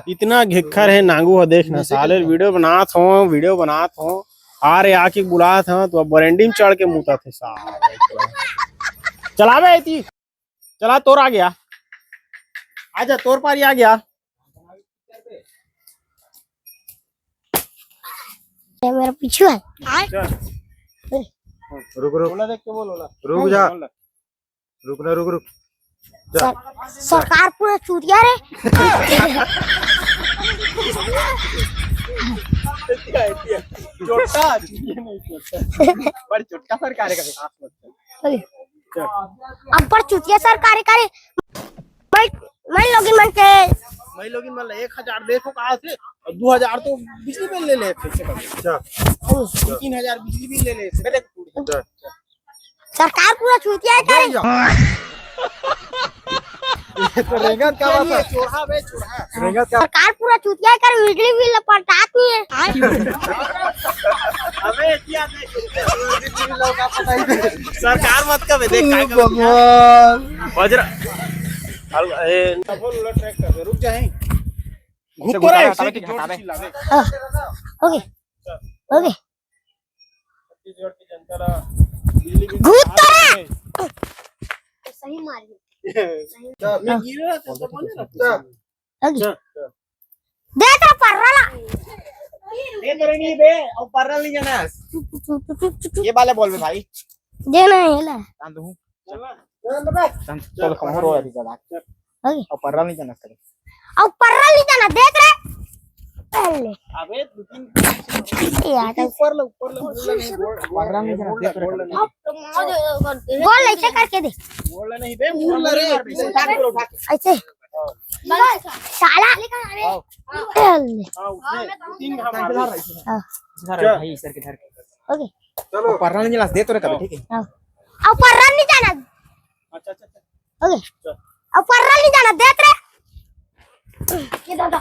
इतना घिक्खर है नांगू है, देखना साले वीडियो बनात हो आ रे आके बुलात हो तो बरेंडी में चढ़ के मुता थे साले। चलावे थी चला तोर आ गया, आजा तोर पारी आ गया। मेरा पीछू है। रुक बोला देख के बोल रुक जा, रुक सरकार पूरा चूतिया रे। छोटा पर छोटा सरकार का अब पर चूतिया सरकार करे। मैं लोगिन मन 1000 देखो कहाँ से, 2000 तो बिजली बिल ले लेते। अच्छा 3000 बिजली बिल ले लेते। सरकार पूरा चूतिया करे। तो रेंगत का बात है, चोरा बे चोरा रेंगत का सरकार पूरा चूतिया कर, बिजली बिल पटात नहीं है। अबे क्या सरकार मत का देख काय वज्र ए बोल ट्रैक कर रुक जाए घुस को रहा है ओके ओके छत्तीसगढ़ की जनता बिजली बिल घुस तो रहा सही मारी मैं गिर रहा था तो मैंने रखा ओके देख रहा पर्रा ये करेंगे बे और पर्रा नहीं जाना ये वाले बोल बे भाई देना है ला शांत हूं चल कम रो अभी ज्यादा ओके और पर्रा नहीं जाना करे और पर्रा नहीं जाना देख रहे पहले। अबे दो-तीन यार ऊपर ले पर्रा नहीं जाना देख रहे बोल ऐसे करके दे, बोल नहीं बे बोल रे उठा के ऐसे साला पहले हां उसने 3 घाम मार रहा भाई सर के धर के ओके चलो पर्रा नहीं जाना दे तो रे कभी ठीक है और पर्रा नहीं जाना। अच्छा ओके और पर्रा नहीं जाना देख रहे ये दादा